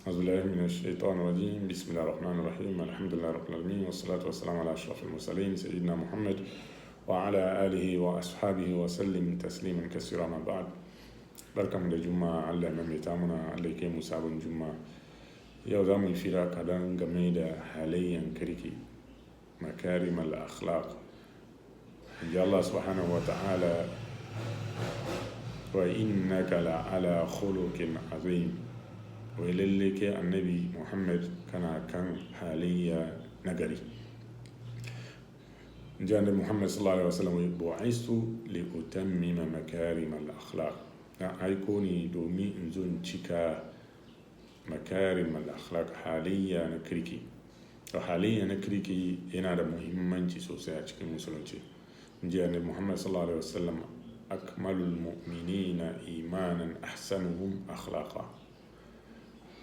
أعوذ بالله من الشيطان الرجيم. بسم الله الرحمن الرحيم. الحمد لله رب العالمين، والصلاة والسلام على أشرف المرسلين سيدنا محمد وعلى آله وأصحابه وسلم تسليما كثيرا. ما بعد. barkamu da juma'a. Allah ya maimaita muna, Allah ya kai mu sabon juma'a. Yau za mu yi fira kadan game da halayyan kirki, makarim al-akhlaq. Ya Allah subhanahu wa ta'ala, wa innaka la'ala khuluqin azim. Wai lalle ke annabi Muhammad kana kan halayya nagari. Annabi Muhammad sallallahu alaihi wasallam bu'istu li utammima makarim al-akhlaq. Na aiko ni domin in zo in cika makarim al-akhlaq, halayya na kirki. To halayya na kirki yana da muhimmanci sosai a cikin musulunci. Annabi Muhammad sallallahu alaihi wasallam akmalul mu'minina imanan ahsanuhum akhlaqa.